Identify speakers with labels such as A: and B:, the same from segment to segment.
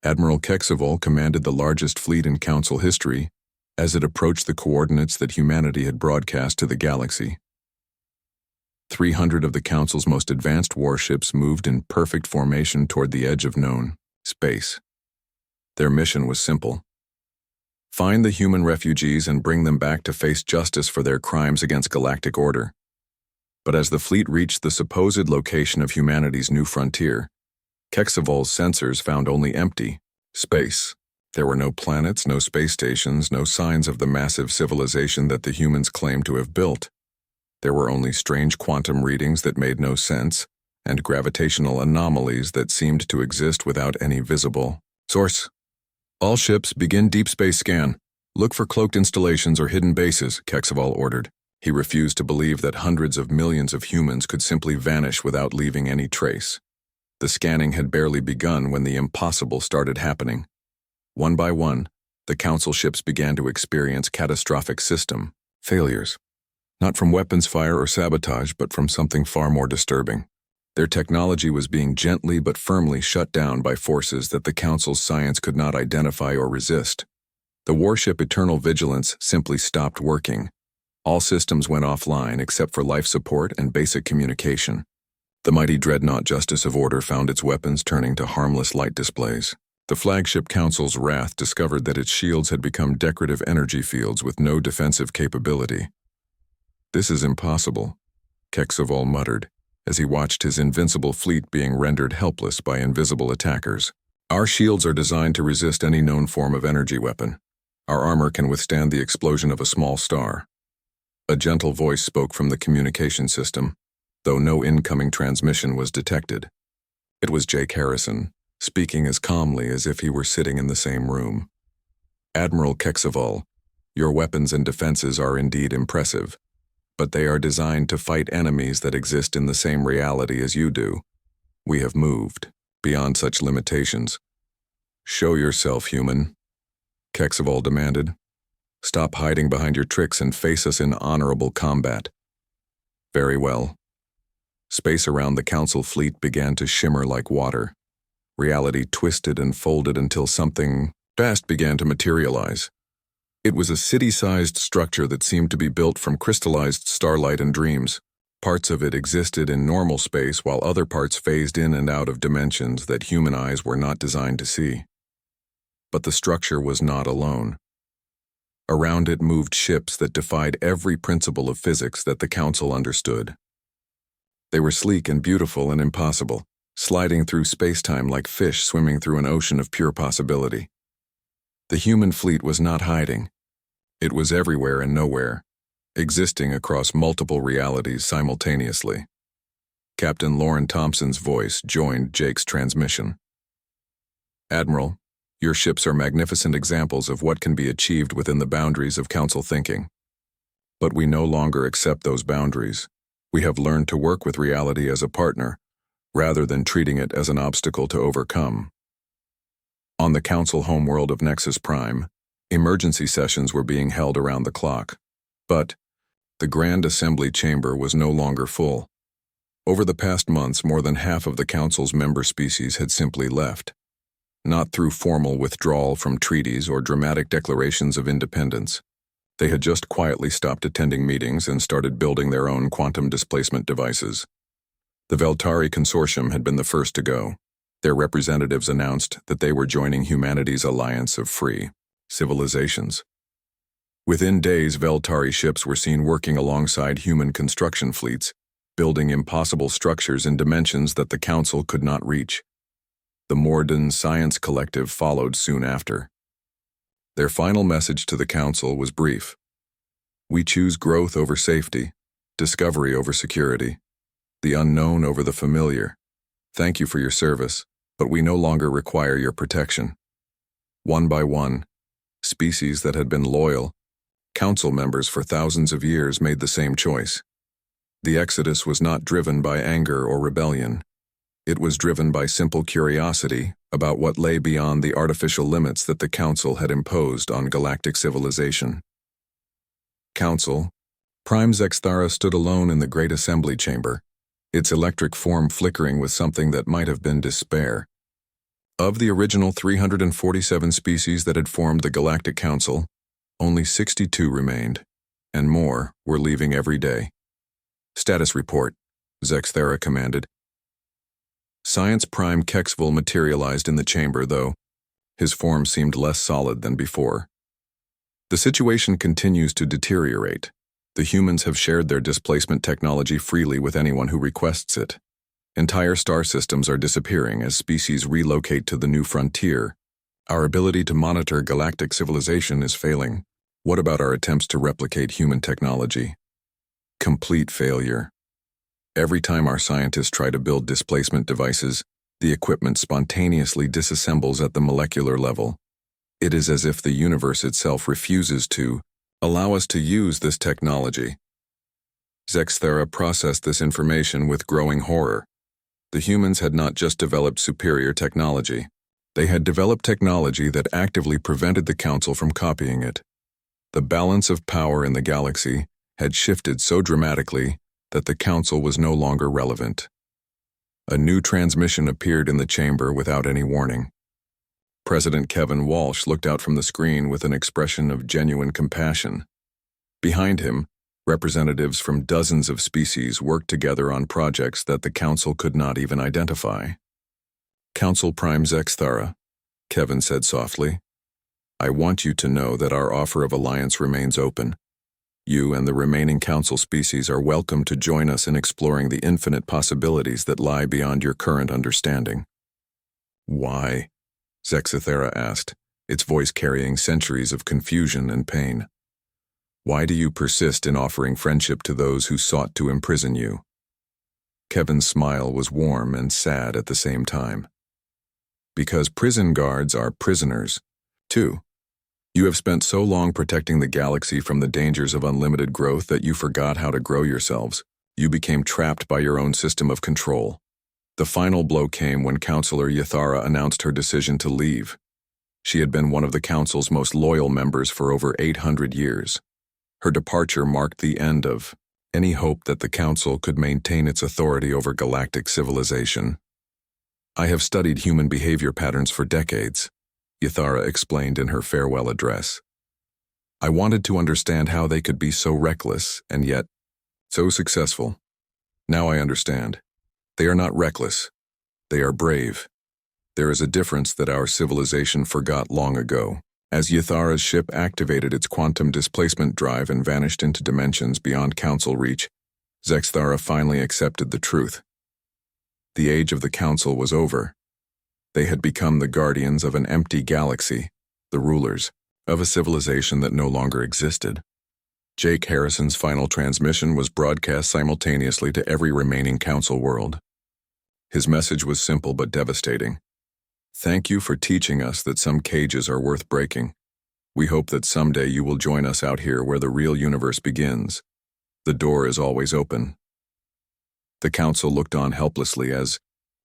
A: Admiral Kexavol commanded the largest fleet in Council history as it approached the coordinates that humanity had broadcast to the galaxy. 300 of the Council's most advanced warships moved in perfect formation toward the edge of known space. Their mission was simple: find the human refugees and bring them back to face justice for their crimes against galactic order. But as the fleet reached the supposed location of humanity's new frontier, Kexavol's sensors found only empty space. There were no planets, no space stations, no signs of the massive civilization that the humans claimed to have built. There were only strange quantum readings that made no sense, and gravitational anomalies that seemed to exist without any visible source. All ships, begin deep space scan. Look for cloaked installations or hidden bases, Kexavol ordered. He refused to believe that hundreds of millions of humans could simply vanish without leaving any trace. The scanning had barely begun when the impossible started happening. One by one, the Council ships began to experience catastrophic system failures. Not from weapons fire or sabotage, but from something far more disturbing. Their technology was being gently but firmly shut down by forces that the Council's science could not identify or resist. The warship Eternal Vigilance simply stopped working. All systems went offline except for life support and basic communication. The mighty dreadnought Justice of Order found its weapons turning to harmless light displays. The flagship Council's Wrath discovered that its shields had become decorative energy fields with no defensive capability. "This is impossible," Kexavol muttered, as he watched his invincible fleet being rendered helpless by invisible attackers. "Our shields are designed to resist any known form of energy weapon. Our armor can withstand the explosion of a small star." A gentle voice spoke from the communication system, though no incoming transmission was detected. It was Jake Harrison, speaking as calmly as if he were sitting in the same room. "Admiral Kexavol, your weapons and defenses are indeed impressive, but they are designed to fight enemies that exist in the same reality as you do. We have moved beyond such limitations. Show yourself, human," Kexavol demanded. "Stop hiding behind your tricks and face us in honorable combat." Very well. Space around the Council fleet began to shimmer like water. Reality twisted and folded until something vast began to materialize. It was a city-sized structure that seemed to be built from crystallized starlight and dreams. Parts of it existed in normal space while other parts phased in and out of dimensions that human eyes were not designed to see. But the structure was not alone. Around it moved ships that defied every principle of physics that the Council understood. They were sleek and beautiful and impossible, sliding through space-time like fish swimming through an ocean of pure possibility. The human fleet was not hiding. It was everywhere and nowhere, existing across multiple realities simultaneously. Captain Lauren Thompson's voice joined Jake's transmission. "Admiral, your ships are magnificent examples of what can be achieved within the boundaries of Council thinking. But we no longer accept those boundaries. We have learned to work with reality as a partner, rather than treating it as an obstacle to overcome." On the Council homeworld of Nexus Prime, emergency sessions were being held around the clock. But the Grand Assembly Chamber was no longer full. Over the past months, more than half of the Council's member species had simply left. Not through formal withdrawal from treaties or dramatic declarations of independence. They had just quietly stopped attending meetings and started building their own quantum displacement devices. The Veltari Consortium had been the first to go. Their representatives announced that they were joining humanity's alliance of free civilizations. Within days, Veltari ships were seen working alongside human construction fleets, building impossible structures in dimensions that the Council could not reach. The Morden Science Collective followed soon after. Their final message to the Council was brief. "We choose growth over safety, discovery over security, the unknown over the familiar. Thank you for your service, but we no longer require your protection." One by one, species that had been loyal, Council members for thousands of years made the same choice. The exodus was not driven by anger or rebellion. It was driven by simple curiosity about what lay beyond the artificial limits that the Council had imposed on galactic civilization. Council, Prime Zexthara stood alone in the great assembly chamber, its electric form flickering with something that might have been despair. Of the original 347 species that had formed the Galactic Council, only 62 remained, and more were leaving every day. Status report, Zexthera commanded. Science Prime Kexville materialized in the chamber, though his form seemed less solid than before. The situation continues to deteriorate. The humans have shared their displacement technology freely with anyone who requests it. Entire star systems are disappearing as species relocate to the new frontier. Our ability to monitor galactic civilization is failing. What about our attempts to replicate human technology? Complete failure. Every time our scientists try to build displacement devices, the equipment spontaneously disassembles at the molecular level. It is as if the universe itself refuses to allow us to use this technology. Zexthera processed this information with growing horror. The humans had not just developed superior technology. They had developed technology that actively prevented the Council from copying it. The balance of power in the galaxy had shifted so dramatically that the Council was no longer relevant. A new transmission appeared in the chamber without any warning. President Kevin Walsh looked out from the screen with an expression of genuine compassion. Behind him, representatives from dozens of species worked together on projects that the Council could not even identify. Council Prime Zexthera, Kevin said softly, I want you to know that our offer of alliance remains open. You and the remaining Council species are welcome to join us in exploring the infinite possibilities that lie beyond your current understanding. Why? Zexthera asked, its voice carrying centuries of confusion and pain. Why do you persist in offering friendship to those who sought to imprison you? Kevin's smile was warm and sad at the same time. Because prison guards are prisoners, too. You have spent so long protecting the galaxy from the dangers of unlimited growth that you forgot how to grow yourselves. You became trapped by your own system of control. The final blow came when Counselor Yathara announced her decision to leave. She had been one of the Council's most loyal members for over 800 years. Her departure marked the end of any hope that the Council could maintain its authority over galactic civilization. I have studied human behavior patterns for decades, Yathara explained in her farewell address. I wanted to understand how they could be so reckless and yet so successful. Now I understand. They are not reckless. They are brave. There is a difference that our civilization forgot long ago. As Yathara's ship activated its quantum displacement drive and vanished into dimensions beyond Council reach, Zexthera finally accepted the truth. The age of the Council was over. They had become the guardians of an empty galaxy, the rulers of a civilization that no longer existed. Jake Harrison's final transmission was broadcast simultaneously to every remaining Council world. His message was simple but devastating. Thank you for teaching us that some cages are worth breaking. We hope that someday you will join us out here where the real universe begins. The door is always open. The Council looked on helplessly as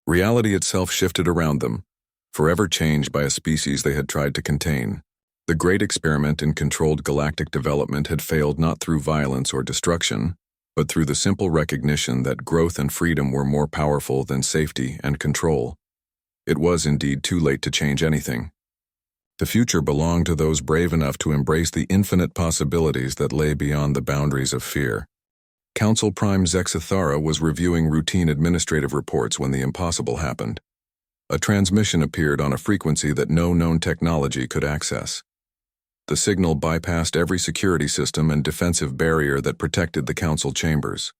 A: reality itself shifted around them, forever changed by a species they had tried to contain. The great experiment in controlled galactic development had failed not through violence or destruction, but through the simple recognition that growth and freedom were more powerful than safety and control. It was indeed too late to change anything. The future belonged to those brave enough to embrace the infinite possibilities that lay beyond the boundaries of fear. Council Prime Zexthera was reviewing routine administrative reports when the impossible happened. A transmission appeared on a frequency that no known technology could access. The signal bypassed every security system and defensive barrier that protected the Council chambers.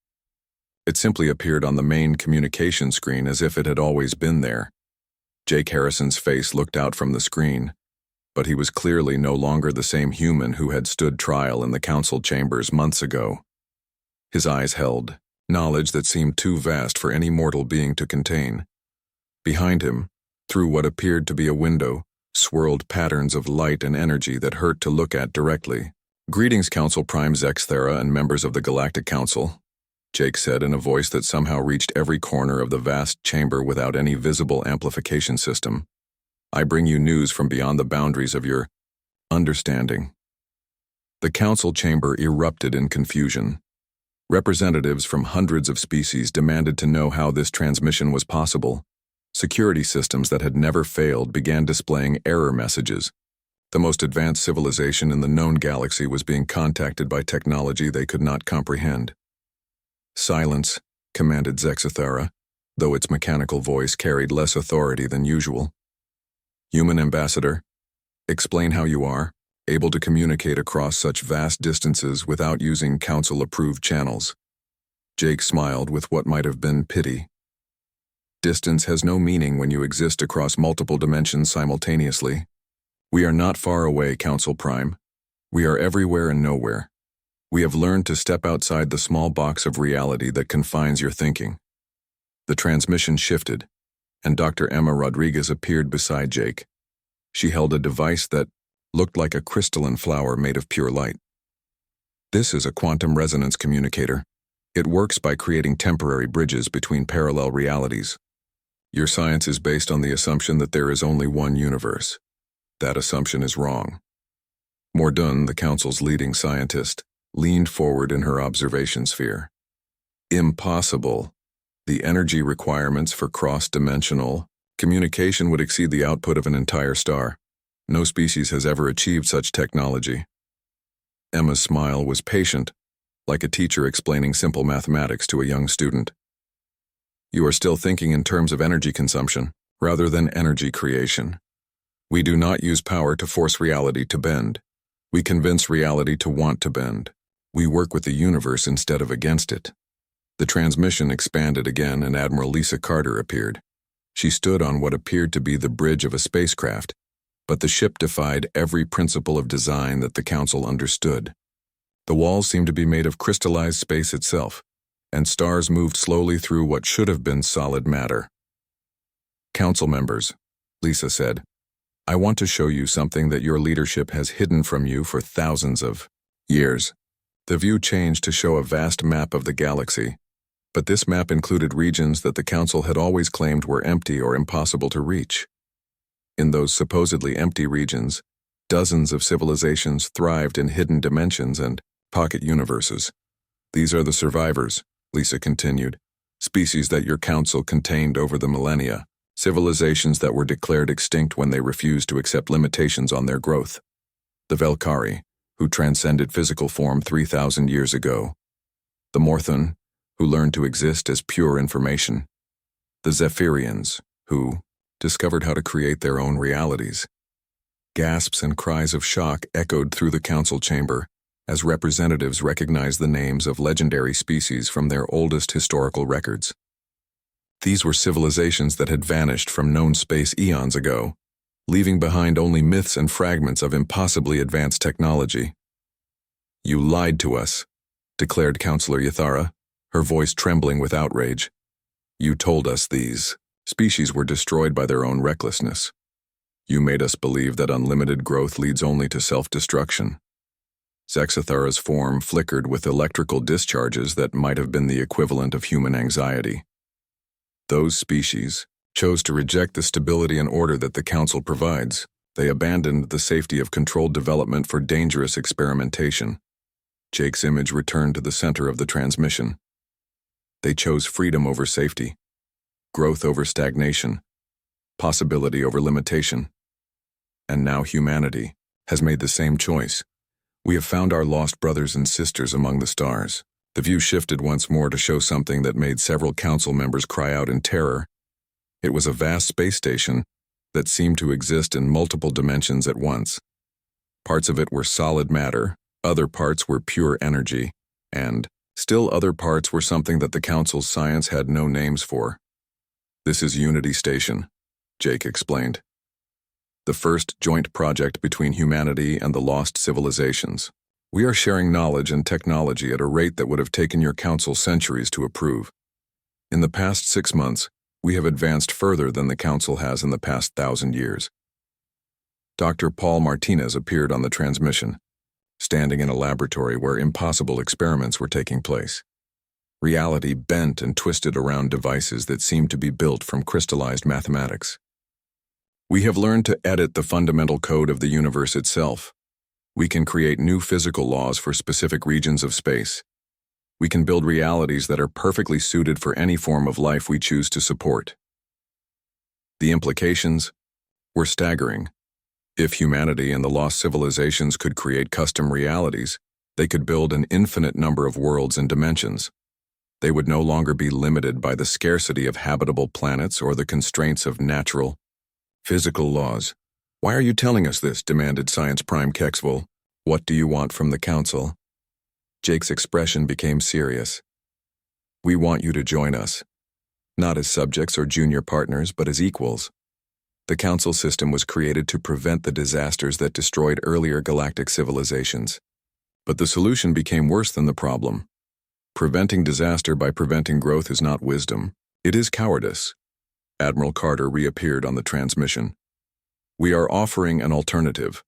A: It simply appeared on the main communication screen as if it had always been there. Jake Harrison's face looked out from the screen, but he was clearly no longer the same human who had stood trial in the Council chambers months ago. His eyes held knowledge that seemed too vast for any mortal being to contain. Behind him, through what appeared to be a window, swirled patterns of light and energy that hurt to look at directly. Greetings, Council Prime Zexthera and members of the Galactic Council, Jake said in a voice that somehow reached every corner of the vast chamber without any visible amplification system. I bring you news from beyond the boundaries of your understanding. The Council chamber erupted in confusion. Representatives from hundreds of species demanded to know how this transmission was possible. Security systems that had never failed began displaying error messages. The most advanced civilization in the known galaxy was being contacted by technology they could not comprehend. "Silence," commanded Zexathara, though its mechanical voice carried less authority than usual. "Human ambassador, explain how you are able to communicate across such vast distances without using council-approved channels." Jake smiled with what might have been pity. "Distance has no meaning when you exist across multiple dimensions simultaneously. We are not far away, Council Prime. We are everywhere and nowhere. We have learned to step outside the small box of reality that confines your thinking." The transmission shifted, and Dr. Emma Rodriguez appeared beside Jake. She held a device that looked like a crystalline flower made of pure light. "This is a quantum resonance communicator. It works by creating temporary bridges between parallel realities. Your science is based on the assumption that there is only one universe. That assumption is wrong." Mordun, the Council's leading scientist, leaned forward in her observation sphere. "Impossible. The energy requirements for cross-dimensional communication would exceed the output of an entire star. No species has ever achieved such technology." Emma's smile was patient, like a teacher explaining simple mathematics to a young student. "You are still thinking in terms of energy consumption, rather than energy creation. We do not use power to force reality to bend. We convince reality to want to bend. We work with the universe instead of against it." The transmission expanded again, and Admiral Lisa Carter appeared. She stood on what appeared to be the bridge of a spacecraft, but the ship defied every principle of design that the Council understood. The walls seemed to be made of crystallized space itself, and stars moved slowly through what should have been solid matter. "Council members," Lisa said, "I want to show you something that your leadership has hidden from you for thousands of years." The view changed to show a vast map of the galaxy, but this map included regions that the Council had always claimed were empty or impossible to reach. In those supposedly empty regions, dozens of civilizations thrived in hidden dimensions and pocket universes. "These are the survivors," Lisa continued, "species that your Council contained over the millennia. Civilizations that were declared extinct when they refused to accept limitations on their growth. The Velkari, who transcended physical form 3,000 years ago. The Morthun, who learned to exist as pure information. The Zephyrians, who discovered how to create their own realities." Gasps and cries of shock echoed through the Council chamber as representatives recognized the names of legendary species from their oldest historical records. These were civilizations that had vanished from known space eons ago, leaving behind only myths and fragments of impossibly advanced technology. "You lied to us," declared Councilor Yathara, her voice trembling with outrage. "You told us these species were destroyed by their own recklessness. You made us believe that unlimited growth leads only to self-destruction." Zexathara's form flickered with electrical discharges that might have been the equivalent of human anxiety. "Those species chose to reject the stability and order that the Council provides. They abandoned the safety of controlled development for dangerous experimentation." Jake's image returned to the center of the transmission. "They chose freedom over safety, growth over stagnation, possibility over limitation. And now humanity has made the same choice. We have found our lost brothers and sisters among the stars." The view shifted once more to show something that made several Council members cry out in terror. It was a vast space station that seemed to exist in multiple dimensions at once. Parts of it were solid matter, other parts were pure energy, and still other parts were something that the Council's science had no names for. "This is Unity Station," Jake explained. "The first joint project between humanity and the lost civilizations. We are sharing knowledge and technology at a rate that would have taken your Council centuries to approve. In the past 6 months, we have advanced further than the Council has in the past 1,000 years." Dr. Paul Martinez appeared on the transmission, standing in a laboratory where impossible experiments were taking place. Reality bent and twisted around devices that seemed to be built from crystallized mathematics. "We have learned to edit the fundamental code of the universe itself. We can create new physical laws for specific regions of space. We can build realities that are perfectly suited for any form of life we choose to support." The implications were staggering. If humanity and the lost civilizations could create custom realities, they could build an infinite number of worlds and dimensions. They would no longer be limited by the scarcity of habitable planets or the constraints of natural, physical laws. "Why are you telling us this?" demanded Science Prime Kexville. "What do you want from the Council?" Jake's expression became serious. "We want you to join us, not as subjects or junior partners, but as equals. The Council system was created to prevent the disasters that destroyed earlier galactic civilizations. But the solution became worse than the problem. Preventing disaster by preventing growth is not wisdom, it is cowardice." Admiral Carter reappeared on the transmission. "We are offering an alternative,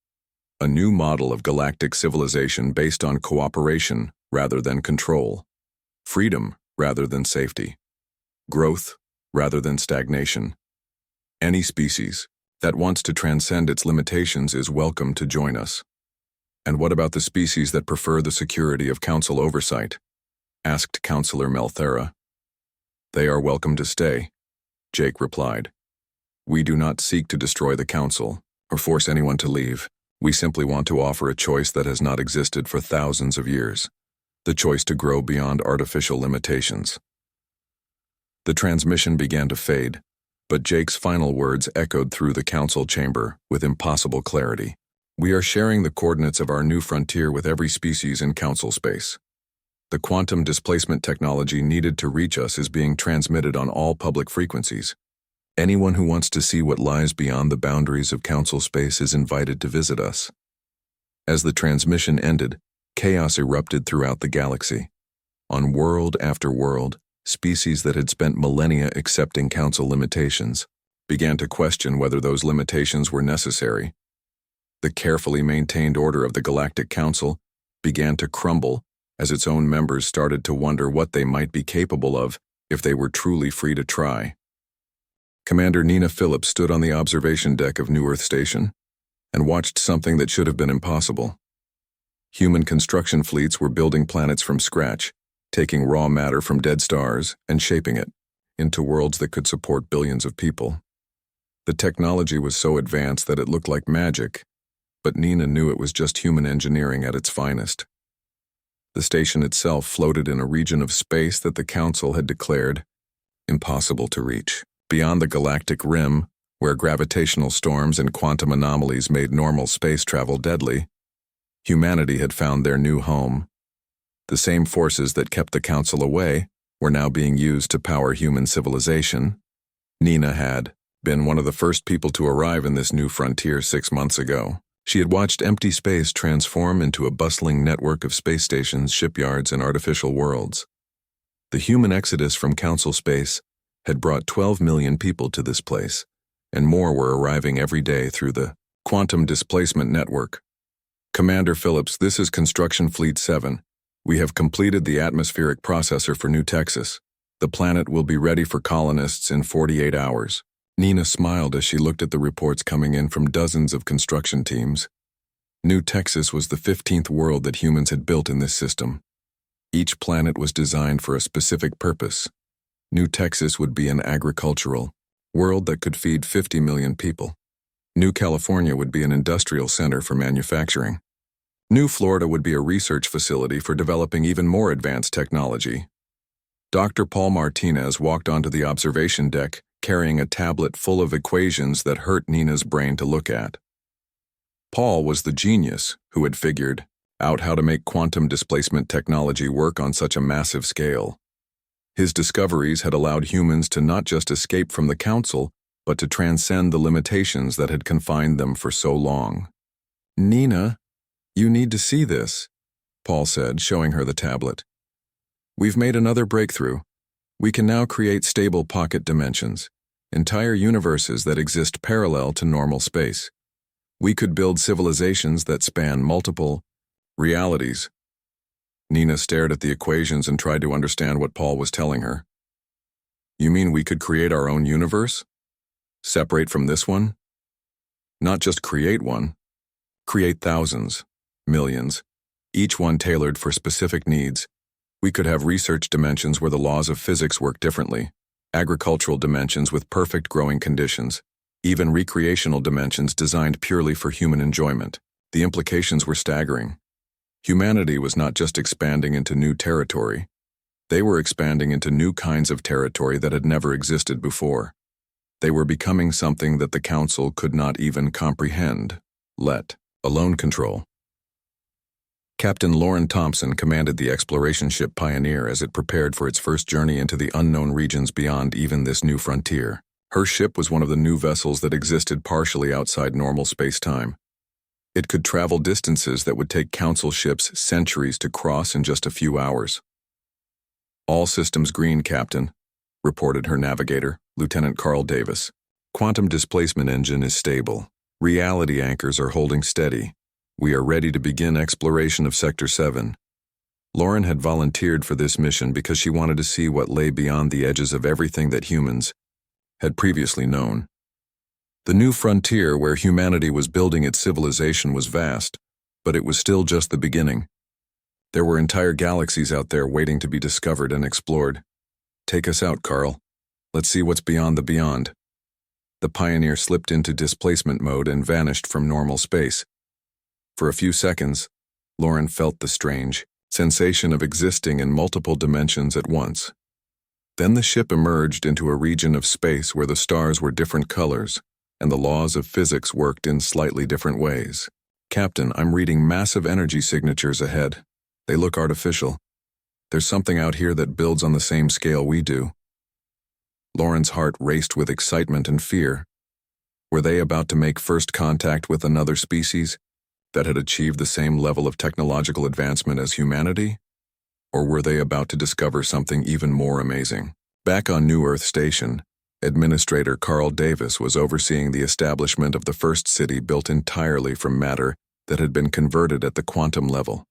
A: a new model of galactic civilization based on cooperation rather than control, freedom rather than safety, growth rather than stagnation. Any species that wants to transcend its limitations is welcome to join us." "And what about the species that prefer the security of Council oversight?" asked Counselor Melthera. "They are welcome to stay," Jake replied. "We do not seek to destroy the Council or force anyone to leave. We simply want to offer a choice that has not existed for thousands of years, the choice to grow beyond artificial limitations." The transmission began to fade, but Jake's final words echoed through the Council chamber with impossible clarity. "We are sharing the coordinates of our new frontier with every species in Council space. The quantum displacement technology needed to reach us is being transmitted on all public frequencies. Anyone who wants to see what lies beyond the boundaries of Council space is invited to visit us." As the transmission ended, chaos erupted throughout the galaxy. On world after world, species that had spent millennia accepting Council limitations began to question whether those limitations were necessary. The carefully maintained order of the Galactic Council began to crumble as its own members started to wonder what they might be capable of if they were truly free to try. Commander Nina Phillips stood on the observation deck of New Earth Station and watched something that should have been impossible. Human construction fleets were building planets from scratch, taking raw matter from dead stars and shaping it into worlds that could support billions of people. The technology was so advanced that it looked like magic, but Nina knew it was just human engineering at its finest. The station itself floated in a region of space that the Council had declared impossible to reach. Beyond the galactic rim, where gravitational storms and quantum anomalies made normal space travel deadly, humanity had found their new home. The same forces that kept the Council away were now being used to power human civilization. Nina had been one of the first people to arrive in this new frontier 6 months ago. She had watched empty space transform into a bustling network of space stations, shipyards, and artificial worlds. The human exodus from Council space had brought 12 million people to this place, and more were arriving every day through the Quantum Displacement Network. "Commander Phillips, this is Construction Fleet 7. We have completed the atmospheric processor for New Texas. The planet will be ready for colonists in 48 hours. Nina smiled as she looked at the reports coming in from dozens of construction teams. New Texas was the 15th world that humans had built in this system. Each planet was designed for a specific purpose. New Texas would be an agricultural world that could feed 50 million people. New California would be an industrial center for manufacturing. New Florida would be a research facility for developing even more advanced technology." Dr. Paul Martinez walked onto the observation deck, carrying a tablet full of equations that hurt Nina's brain to look at. Paul was the genius who had figured out how to make quantum displacement technology work on such a massive scale. His discoveries had allowed humans to not just escape from the Council, but to transcend the limitations that had confined them for so long. "Nina, you need to see this," Paul said, showing her the tablet. "We've made another breakthrough. We can now create stable pocket dimensions, entire universes that exist parallel to normal space. We could build civilizations that span multiple realities." Nina stared at the equations and tried to understand what Paul was telling her. "You mean we could create our own universe? Separate from this one? Not just create one. Create thousands, millions, each one tailored for specific needs. We could have research dimensions where the laws of physics work differently, agricultural dimensions with perfect growing conditions, even recreational dimensions designed purely for human enjoyment. The implications were staggering. Humanity was not just expanding into new territory. They were expanding into new kinds of territory that had never existed before. They were becoming something that the Council could not even comprehend, let alone control. Captain Lauren Thompson commanded the exploration ship Pioneer as it prepared for its first journey into the unknown regions beyond even this new frontier. Her ship was one of the new vessels that existed partially outside normal space-time. It could travel distances that would take Council ships centuries to cross in just a few hours. "All systems green, Captain," reported her navigator, Lieutenant Carl Davis. "Quantum displacement engine is stable. Reality anchors are holding steady. We are ready to begin exploration of Sector 7. Lauren had volunteered for this mission because she wanted to see what lay beyond the edges of everything that humans had previously known. The new frontier where humanity was building its civilization was vast, but it was still just the beginning. There were entire galaxies out there waiting to be discovered and explored. "Take us out, Carl. Let's see what's beyond the beyond." The Pioneer slipped into displacement mode and vanished from normal space. For a few seconds, Lauren felt the strange sensation of existing in multiple dimensions at once. Then the ship emerged into a region of space where the stars were different colors, and the laws of physics worked in slightly different ways. "Captain, I'm reading massive energy signatures ahead. They look artificial. There's something out here that builds on the same scale we do." Lauren's heart raced with excitement and fear. Were they about to make first contact with another species that had achieved the same level of technological advancement as humanity? Or were they about to discover something even more amazing? Back on New Earth Station, Administrator Carl Davis was overseeing the establishment of the first city built entirely from matter that had been converted at the quantum level.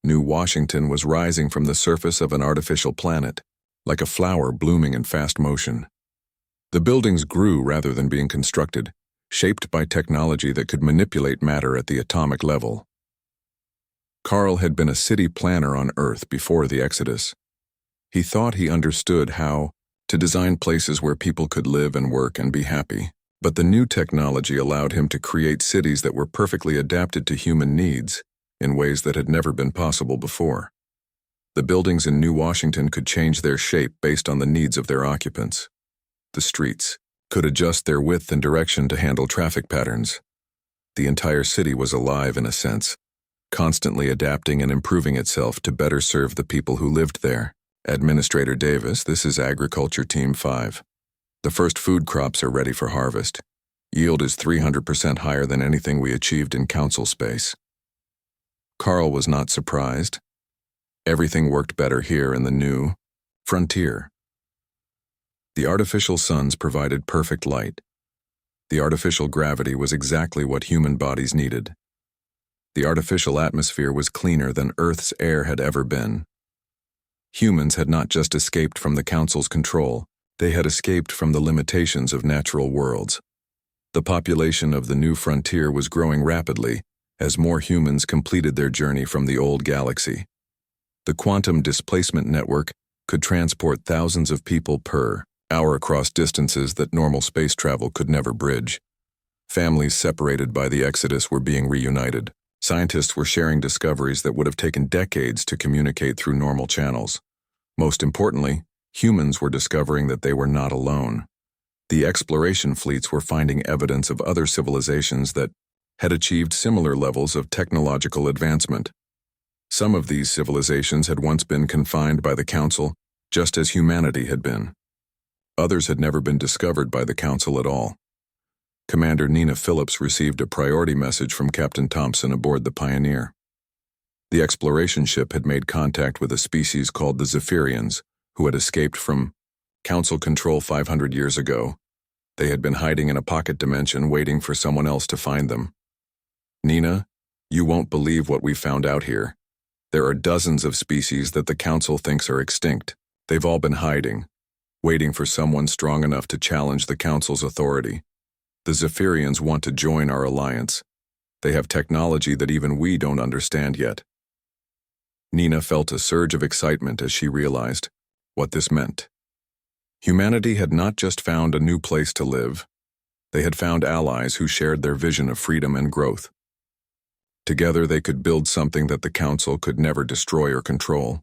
A: New Washington was rising from the surface of an artificial planet, like a flower blooming in fast motion. The buildings grew rather than being constructed, shaped by technology that could manipulate matter at the atomic level. Carl had been a city planner on Earth before the Exodus. He thought he understood how to design places where people could live and work and be happy, but the new technology allowed him to create cities that were perfectly adapted to human needs in ways that had never been possible before. The buildings in New Washington could change their shape based on the needs of their occupants. The streets could adjust their width and direction to handle traffic patterns. The entire city was alive in a sense, constantly adapting and improving itself to better serve the people who lived there. "Administrator Davis, this is Agriculture Team 5. The first food crops are ready for harvest. Yield is 300% higher than anything we achieved in Council space." Carl was not surprised. Everything worked better here in the new frontier. The artificial suns provided perfect light. The artificial gravity was exactly what human bodies needed. The artificial atmosphere was cleaner than Earth's air had ever been. Humans had not just escaped from the Council's control, they had escaped from the limitations of natural worlds. The population of the new frontier was growing rapidly as more humans completed their journey from the old galaxy. The quantum displacement network could transport thousands of people per hour across distances that normal space travel could never bridge. Families separated by the Exodus were being reunited. Scientists were sharing discoveries that would have taken decades to communicate through normal channels. Most importantly, humans were discovering that they were not alone. The exploration fleets were finding evidence of other civilizations that had achieved similar levels of technological advancement. Some of these civilizations had once been confined by the Council, just as humanity had been. Others had never been discovered by the Council at all. Commander Nina Phillips received a priority message from Captain Thompson aboard the Pioneer. The exploration ship had made contact with a species called the Zephyrians, who had escaped from Council control 500 years ago. They had been hiding in a pocket dimension waiting for someone else to find them. "Nina, you won't believe what we found out here. There are dozens of species that the Council thinks are extinct. They've all been hiding, waiting for someone strong enough to challenge the Council's authority. The Zephyrians want to join our alliance. They have technology that even we don't understand yet." Nina felt a surge of excitement as she realized what this meant. Humanity had not just found a new place to live. They had found allies who shared their vision of freedom and growth. Together they could build something that the Council could never destroy or control.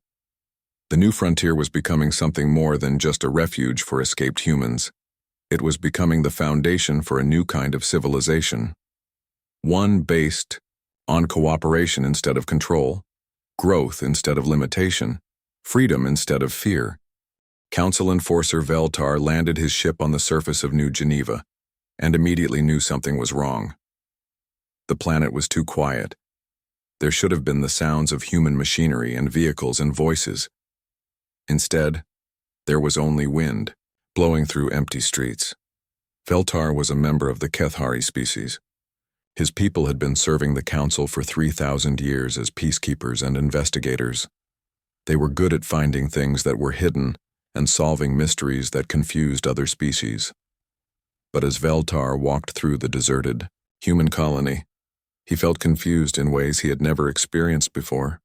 A: The new frontier was becoming something more than just a refuge for escaped humans. It was becoming the foundation for a new kind of civilization. One based on cooperation instead of control, growth instead of limitation, freedom instead of fear. Council enforcer Veltar landed his ship on the surface of New Geneva and immediately knew something was wrong. The planet was too quiet. There should have been the sounds of human machinery and vehicles and voices. Instead, there was only wind, blowing through empty streets. Veltar was a member of the Kethari species. His people had been serving the Council for 3,000 years as peacekeepers and investigators. They were good at finding things that were hidden and solving mysteries that confused other species. But as Veltar walked through the deserted, human colony, he felt confused in ways he had never experienced before.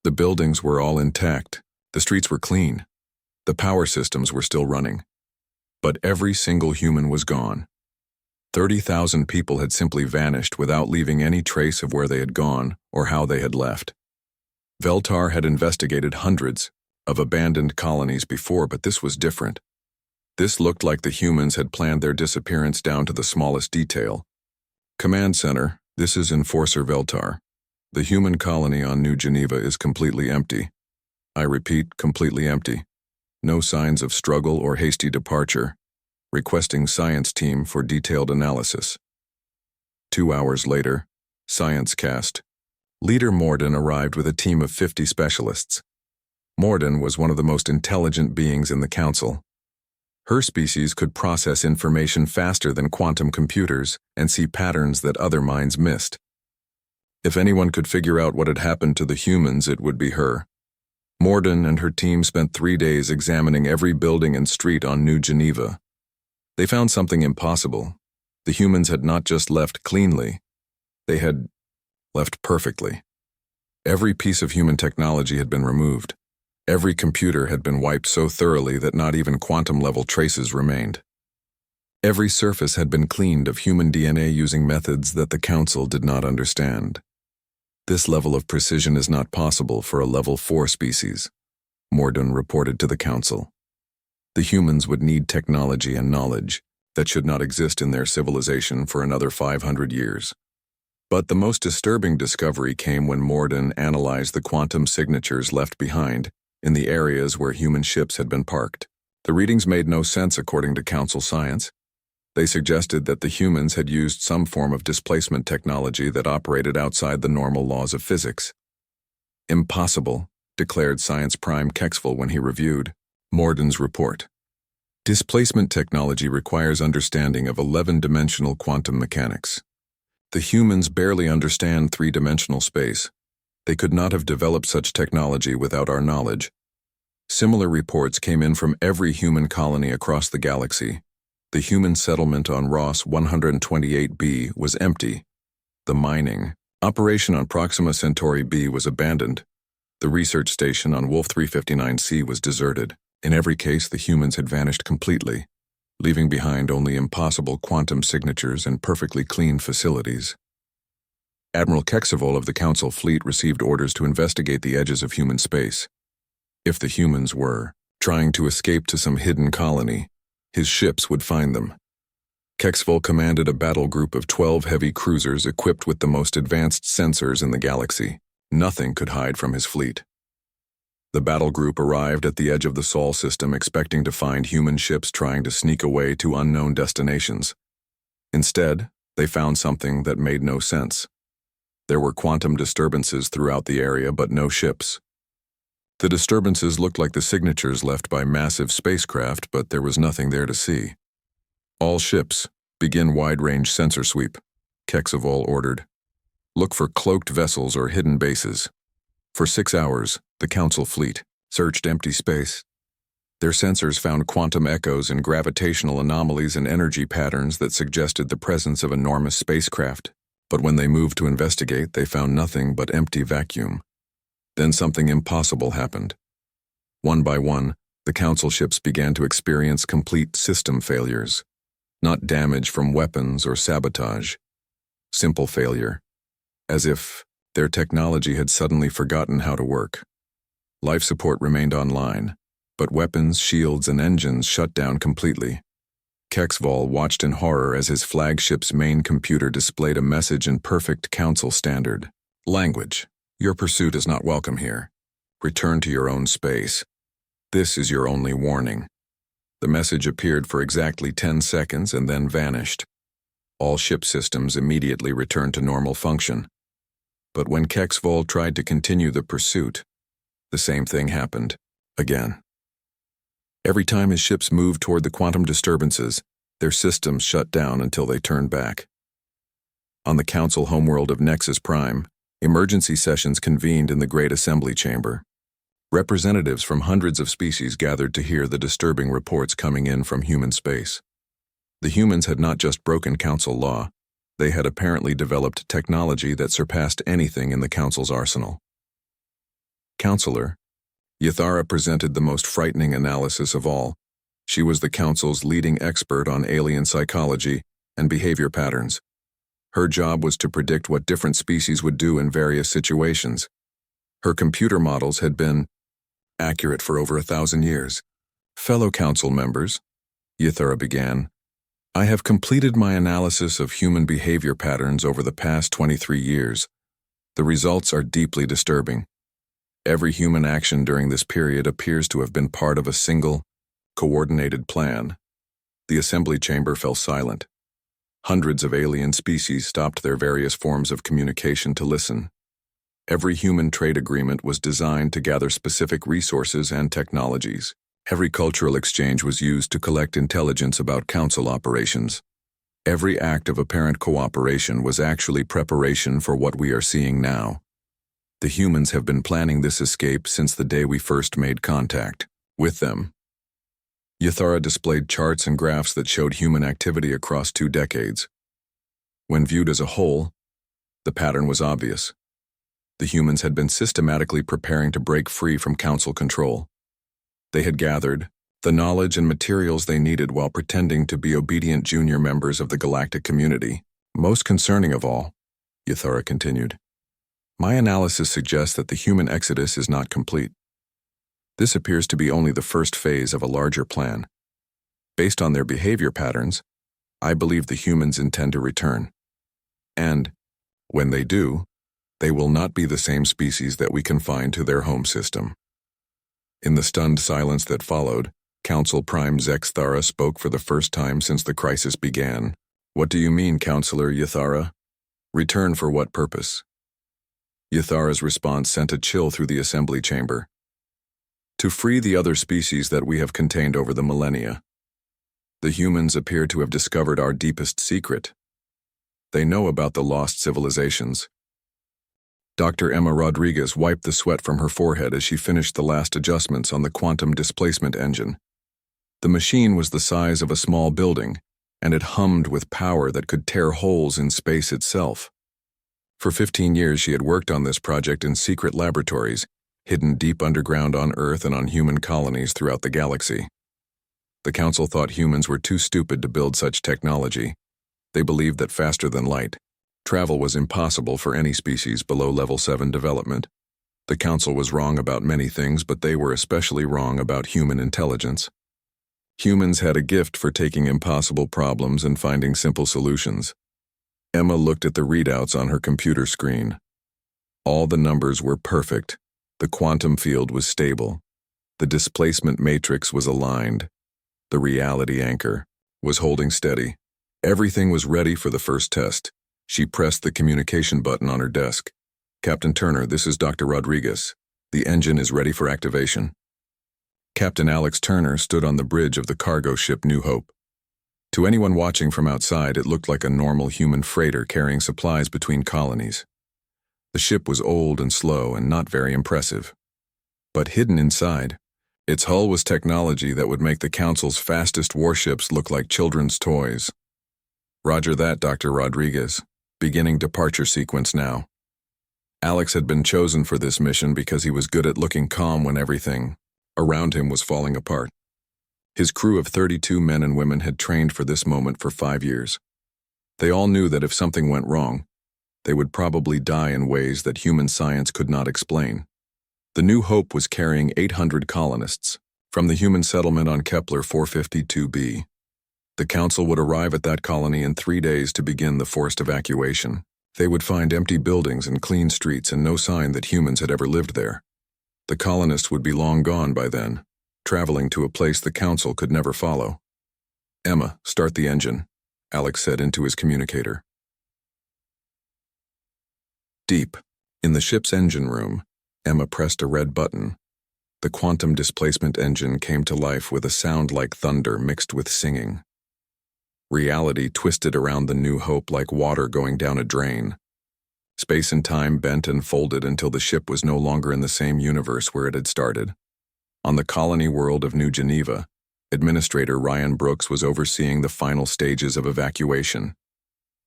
A: The buildings were all intact, the streets were clean, the power systems were still running. But every single human was gone. 30,000 people had simply vanished without leaving any trace of where they had gone or how they had left. Veltar had investigated hundreds of abandoned colonies before, but this was different. This looked like the humans had planned their disappearance down to the smallest detail. Command Center, this is Enforcer Veltar. The human colony on New Geneva is completely empty. I repeat, completely empty. No signs of struggle or hasty departure. Requesting science team for detailed analysis. 2 hours later, Science Cast. Leader Morden arrived with a team of 50 specialists. Morden was one of the most intelligent beings in the Council. Her species could process information faster than quantum computers and see patterns that other minds missed. If anyone could figure out what had happened to the humans, it would be her. Morden and her team spent 3 days examining every building and street on New Geneva. They found something impossible. The humans had not just left cleanly, they had left perfectly. Every piece of human technology had been removed. Every computer had been wiped so thoroughly that not even quantum-level traces remained. Every surface had been cleaned of human DNA using methods that the Council did not understand. This level of precision is not possible for a level 4 species, Morden reported to the Council. The humans would need technology and knowledge that should not exist in their civilization for another 500 years. But the most disturbing discovery came when Morden analyzed the quantum signatures left behind in the areas where human ships had been parked. The readings made no sense according to Council science. They suggested that the humans had used some form of displacement technology that operated outside the normal laws of physics. Impossible, declared Science Prime Kexville when he reviewed Morden's report. Displacement technology requires understanding of 11-dimensional quantum mechanics. The humans barely understand 3-dimensional space. They could not have developed such technology without our knowledge. Similar reports came in from every human colony across the galaxy. The human settlement on Ross 128b was empty. The mining operation on Proxima Centauri b was abandoned. The research station on Wolf 359c was deserted. In every case, the humans had vanished completely, leaving behind only impossible quantum signatures and perfectly clean facilities. Admiral Kexavol of the Council fleet received orders to investigate the edges of human space. If the humans were trying to escape to some hidden colony, his ships would find them. Kexvol commanded a battle group of 12 heavy cruisers equipped with the most advanced sensors in the galaxy. Nothing could hide from his fleet. The battle group arrived at the edge of the Sol system expecting to find human ships trying to sneak away to unknown destinations. Instead, they found something that made no sense. There were quantum disturbances throughout the area, but no ships. The disturbances looked like the signatures left by massive spacecraft, but there was nothing there to see. All ships, begin wide-range sensor sweep, Kexavol ordered. Look for cloaked vessels or hidden bases. For 6 hours, the Council fleet searched empty space. Their sensors found quantum echoes and gravitational anomalies and energy patterns that suggested the presence of enormous spacecraft. But when they moved to investigate, they found nothing but empty vacuum. Then something impossible happened. One by one, the Council ships began to experience complete system failures. not damage from weapons or sabotage. Simple failure, as if their technology had suddenly forgotten how to work. Life support remained online, but weapons, shields, and engines shut down completely. Kexval watched in horror as his flagship's main computer displayed a message in perfect council standard language. Your pursuit is not welcome here. Return to your own space. This is your only warning. The message appeared for exactly 10 seconds and then vanished. All ship systems immediately returned to normal function. But when Kexval tried to continue the pursuit, the same thing happened again. Every time his ships moved toward the quantum disturbances, their systems shut down until they turned back. On the Council homeworld of Nexus Prime, emergency sessions convened in the Great Assembly Chamber. Representatives from hundreds of species gathered to hear the disturbing reports coming in from human space. The humans had not just broken Council law, they had apparently developed technology that surpassed anything in the Council's arsenal. Counselor, Yathara presented the most frightening analysis of all. She was the Council's leading expert on alien psychology and behavior patterns. Her job was to predict what different species would do in various situations. Her computer models had been accurate for over 1,000 years. Fellow Council members, Yathara began, I have completed my analysis of human behavior patterns over the past 23 years. The results are deeply disturbing. Every human action during this period appears to have been part of a single, coordinated plan. The assembly chamber fell silent. Hundreds of alien species stopped their various forms of communication to listen. Every human trade agreement was designed to gather specific resources and technologies. Every cultural exchange was used to collect intelligence about Council operations. Every act of apparent cooperation was actually preparation for what we are seeing now. The humans have been planning this escape since the day we first made contact with them. Yathara displayed charts and graphs that showed human activity across 2 decades. When viewed as a whole, the pattern was obvious. The humans had been systematically preparing to break free from Council control. They had gathered the knowledge and materials they needed while pretending to be obedient junior members of the galactic community. Most concerning of all, Yathara continued, my analysis suggests that the human exodus is not complete. This appears to be only the first phase of a larger plan. Based on their behavior patterns, I believe the humans intend to return. And, when they do, they will not be the same species that we confine to their home system. In the stunned silence that followed, Council Prime Zexthara spoke for the first time since the crisis began. What do you mean, Counselor Yathara? Return for what purpose? Yathara's response sent a chill through the assembly chamber. To free the other species that we have contained over the millennia. The humans appear to have discovered our deepest secret. They know about the lost civilizations. Dr. Emma Rodriguez wiped the sweat from her forehead as she finished the last adjustments on the quantum displacement engine. The machine was the size of a small building, and it hummed with power that could tear holes in space itself. For 15 years she had worked on this project in secret laboratories, hidden deep underground on Earth and on human colonies throughout the galaxy. The Council thought humans were too stupid to build such technology. They believed that faster than light, travel was impossible for any species below level 7 development. The Council was wrong about many things, but they were especially wrong about human intelligence. Humans had a gift for taking impossible problems and finding simple solutions. Emma looked at the readouts on her computer screen. All the numbers were perfect. The quantum field was stable. The displacement matrix was aligned. The reality anchor was holding steady. Everything was ready for the first test. She pressed the communication button on her desk. Captain Turner, this is Dr. Rodriguez. The engine is ready for activation. Captain Alex Turner stood on the bridge of the cargo ship New Hope. To anyone watching from outside, it looked like a normal human freighter carrying supplies between colonies. The ship was old and slow and not very impressive. But hidden inside, its hull was technology that would make the Council's fastest warships look like children's toys. Roger that, Dr. Rodriguez. Beginning departure sequence now. Alex had been chosen for this mission because he was good at looking calm when everything around him was falling apart. His crew of 32 men and women had trained for this moment for 5 years. They all knew that if something went wrong, they would probably die in ways that human science could not explain. The New Hope was carrying 800 colonists from the human settlement on Kepler 452b. The Council would arrive at that colony in 3 days to begin the forced evacuation. They would find empty buildings and clean streets and no sign that humans had ever lived there. The colonists would be long gone by then, traveling to a place the Council could never follow. "Emma, start the engine," Alex said into his communicator. Deep, in the ship's engine room, Emma pressed a red button. The quantum displacement engine came to life with a sound like thunder mixed with singing. Reality twisted around the New Hope like water going down a drain. Space and time bent and folded until the ship was no longer in the same universe where it had started. On the colony world of New Geneva, Administrator Ryan Brooks was overseeing the final stages of evacuation.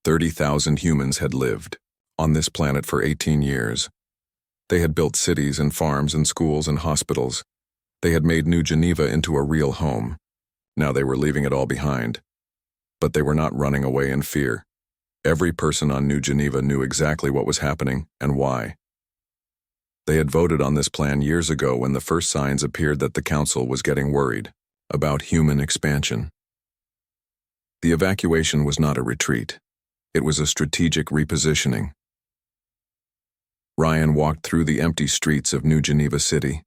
A: 30,000 humans had lived on this planet for 18 years. They had built cities and farms and schools and hospitals. They had made New Geneva into a real home. Now they were leaving it all behind. But they were not running away in fear. Every person on New Geneva knew exactly what was happening and why. They had voted on this plan years ago when the first signs appeared that the Council was getting worried about human expansion. The evacuation was not a retreat. It was a strategic repositioning. Ryan walked through the empty streets of New Geneva City.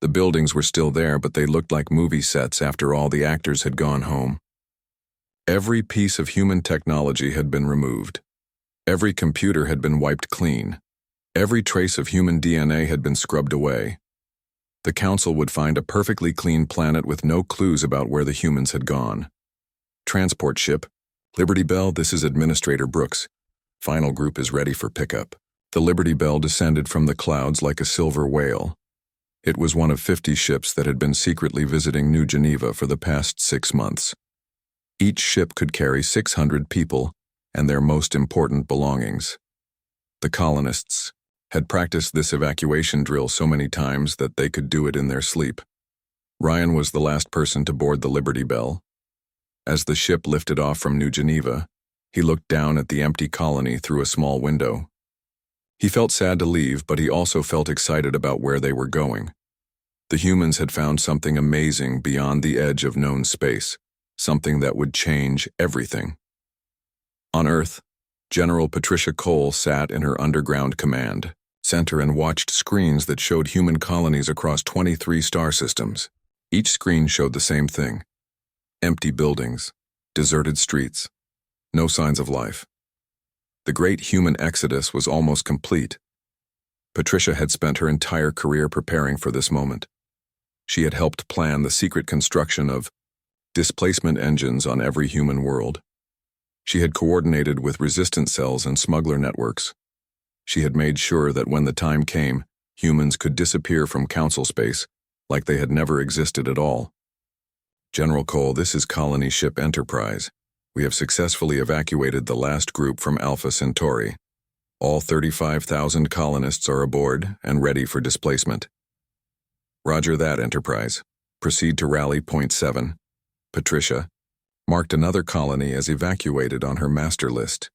A: The buildings were still there, but they looked like movie sets after all the actors had gone home. Every piece of human technology had been removed. Every computer had been wiped clean. Every trace of human DNA had been scrubbed away. The Council would find a perfectly clean planet with no clues about where the humans had gone. Transport ship, Liberty Bell, this is Administrator Brooks. Final group is ready for pickup. The Liberty Bell descended from the clouds like a silver whale. It was one of 50 ships that had been secretly visiting New Geneva for the past 6 months. Each ship could carry 600 people and their most important belongings. The colonists had practiced this evacuation drill so many times that they could do it in their sleep. Ryan was the last person to board the Liberty Bell. As the ship lifted off from New Geneva, he looked down at the empty colony through a small window. He felt sad to leave, but he also felt excited about where they were going. The humans had found something amazing beyond the edge of known space. Something that would change everything. On Earth, General Patricia Cole sat in her underground command center and watched screens that showed human colonies across 23 star systems. Each screen showed the same thing. Empty buildings, deserted streets, no signs of life. The great human exodus was almost complete. Patricia had spent her entire career preparing for this moment. She had helped plan the secret construction of displacement engines on every human world. She had coordinated with resistance cells and smuggler networks. She had made sure that when the time came, humans could disappear from Council space like they had never existed at all. "General Cole, this is Colony Ship Enterprise. We have successfully evacuated the last group from Alpha Centauri. All 35,000 colonists are aboard and ready for displacement." "Roger that, Enterprise. Proceed to rally point 7. Patricia marked another colony as evacuated on her master list.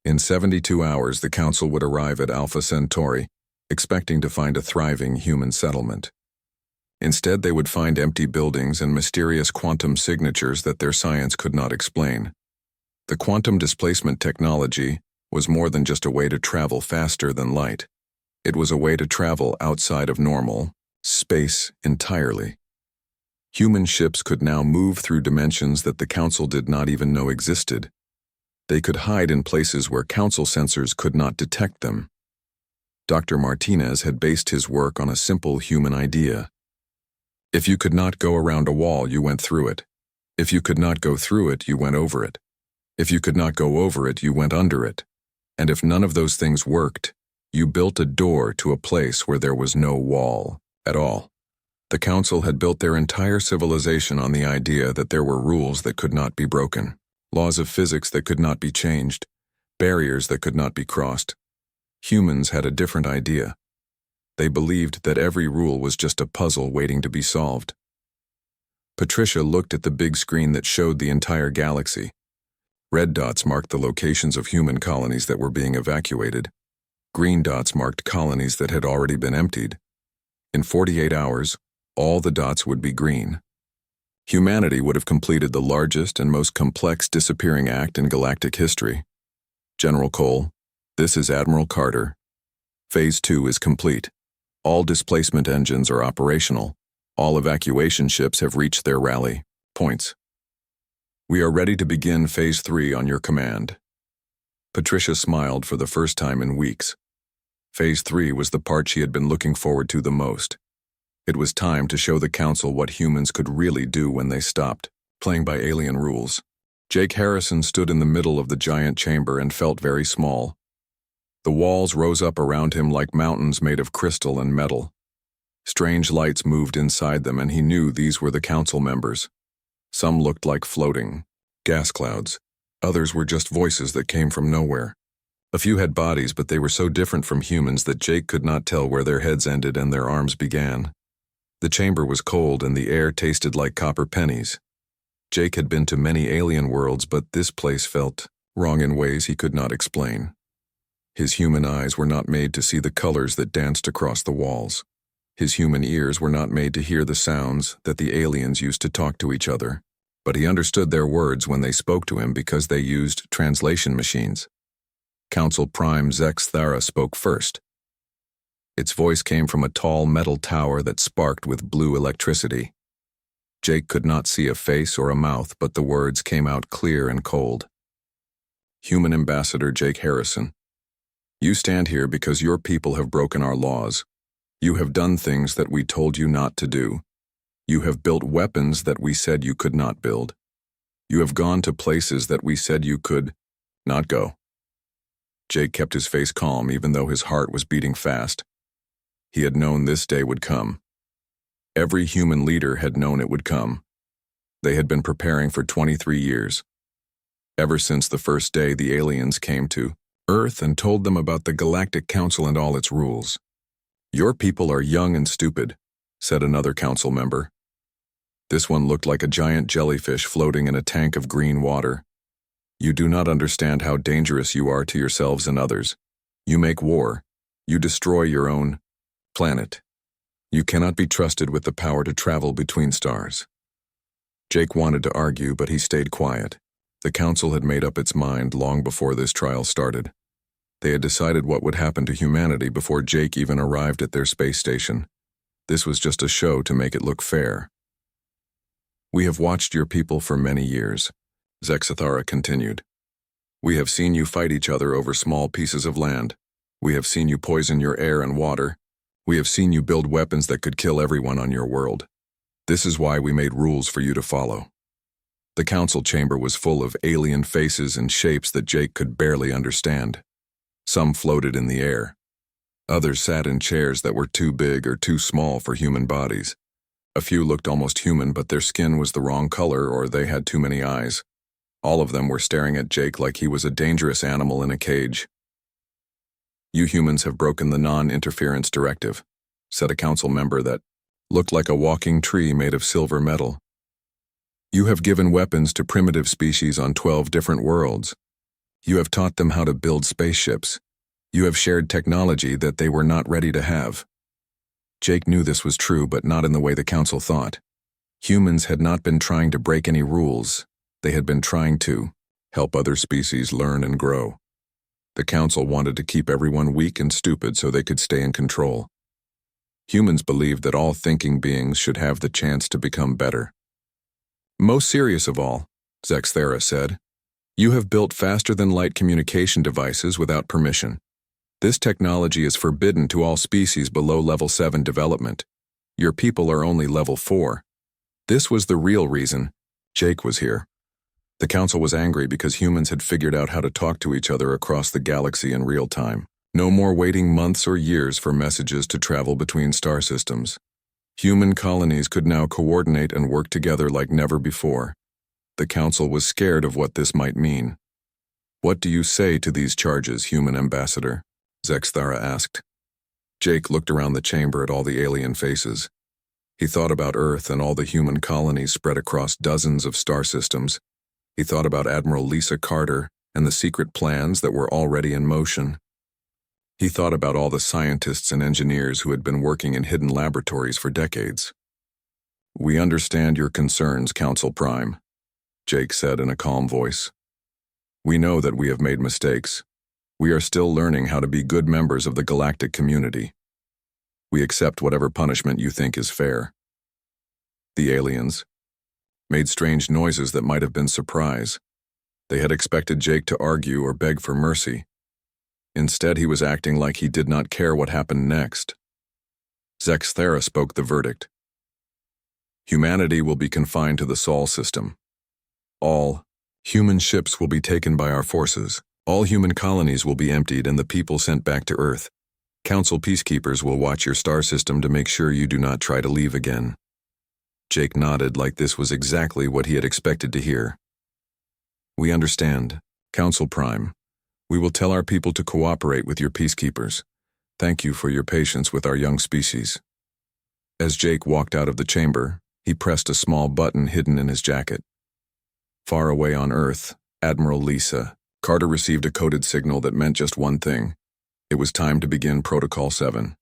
A: In 72 hours, the Council would arrive at Alpha Centauri, expecting to find a thriving human settlement. Instead, they would find empty buildings and mysterious quantum signatures that their science could not explain. The quantum displacement technology was more than just a way to travel faster than light. It was a way to travel outside of normal space entirely. Human ships could now move through dimensions that the Council did not even know existed. They could hide in places where Council sensors could not detect them. Dr. Martinez had based his work on a simple human idea. If you could not go around a wall, you went through it. If you could not go through it, you went over it. If you could not go over it, you went under it. And if none of those things worked, you built a door to a place where there was no wall at all. The Council had built their entire civilization on the idea that there were rules that could not be broken, laws of physics that could not be changed, barriers that could not be crossed. Humans had a different idea. They believed that every rule was just a puzzle waiting to be solved. Patricia looked at the big screen that showed the entire galaxy. Red dots marked the locations of human colonies that were being evacuated. Green dots marked colonies that had already been emptied. In 48 hours, all the dots would be green. Humanity would have completed the largest and most complex disappearing act in galactic history. General Cole, this is Admiral Carter. Phase 2 is complete. All displacement engines are operational. All evacuation ships have reached their rally points. We are ready to begin Phase 3 on your command. Patricia smiled for the first time in weeks. Phase 3 was the part she had been looking forward to the most. It was time to show the Council what humans could really do when they stopped playing by alien rules. Jake Harrison stood in the middle of the giant chamber and felt very small. The walls rose up around him like mountains made of crystal and metal. Strange lights moved inside them, and he knew these were the Council members. Some looked like floating gas clouds. Others were just voices that came from nowhere. A few had bodies, but they were so different from humans that Jake could not tell where their heads ended and their arms began. The chamber was cold and the air tasted like copper pennies. Jake had been to many alien worlds, but this place felt wrong in ways he could not explain. His human eyes were not made to see the colors that danced across the walls. His human ears were not made to hear the sounds that the aliens used to talk to each other. But he understood their words when they spoke to him because they used translation machines. Council Prime Zex Thara spoke first. Its voice came from a tall metal tower that sparked with blue electricity. Jake could not see a face or a mouth, but the words came out clear and cold. Human Ambassador Jake Harrison, you stand here because your people have broken our laws. You have done things that we told you not to do. You have built weapons that we said you could not build. You have gone to places that we said you could not go. Jake kept his face calm even though his heart was beating fast. He had known this day would come. Every human leader had known it would come. They had been preparing for 23 years. Ever since the first day the aliens came to Earth and told them about the Galactic Council and all its rules. Your people are young and stupid, said another council member. This one looked like a giant jellyfish floating in a tank of green water. You do not understand how dangerous you are to yourselves and others. You make war. You destroy your own planet. You cannot be trusted with the power to travel between stars. Jake wanted to argue, but he stayed quiet. The council had made up its mind long before this trial started. They had decided what would happen to humanity before Jake even arrived at their space station. This was just a show to make it look fair. We have watched your people for many years, Zexathara continued. We have seen you fight each other over small pieces of land. We have seen you poison your air and water. We have seen you build weapons that could kill everyone on your world. This is why we made rules for you to follow. The council chamber was full of alien faces and shapes that Jake could barely understand. Some floated in the air. Others sat in chairs that were too big or too small for human bodies. A few looked almost human, but their skin was the wrong color or they had too many eyes. All of them were staring at Jake like he was a dangerous animal in a cage. You humans have broken the non-interference directive, said a council member that looked like a walking tree made of silver metal. You have given weapons to primitive species on 12 different worlds. You have taught them how to build spaceships. You have shared technology that they were not ready to have. Jake knew this was true, but not in the way the council thought. Humans had not been trying to break any rules. They had been trying to help other species learn and grow. The council wanted to keep everyone weak and stupid so they could stay in control. Humans believed that all thinking beings should have the chance to become better. Most serious of all, Zexthera said, you have built faster-than-light communication devices without permission. This technology is forbidden to all species below level 7 development. Your people are only level 4. This was the real reason Jake was here. The council was angry because humans had figured out how to talk to each other across the galaxy in real time. No more waiting months or years for messages to travel between star systems. Human colonies could now coordinate and work together like never before. The council was scared of what this might mean. What do you say to these charges, human ambassador? Zexthara asked. Jake looked around the chamber at all the alien faces. He thought about Earth and all the human colonies spread across dozens of star systems. He thought about Admiral Lisa Carter and the secret plans that were already in motion. He thought about all the scientists and engineers who had been working in hidden laboratories for decades. "We understand your concerns, Council Prime," Jake said in a calm voice. "We know that we have made mistakes. We are still learning how to be good members of the galactic community. We accept whatever punishment you think is fair." The aliens made strange noises that might have been surprise. They had expected Jake to argue or beg for mercy. Instead, he was acting like he did not care what happened next. Zexthera spoke the verdict. "Humanity will be confined to the Sol system. All human ships will be taken by our forces. All human colonies will be emptied and the people sent back to Earth. Council peacekeepers will watch your star system to make sure you do not try to leave again." Jake nodded like this was exactly what he had expected to hear. "We understand, Council Prime. We will tell our people to cooperate with your peacekeepers. Thank you for your patience with our young species." As Jake walked out of the chamber, he pressed a small button hidden in his jacket. Far away on Earth, Admiral Lisa Carter received a coded signal that meant just one thing. It was time to begin Protocol 7.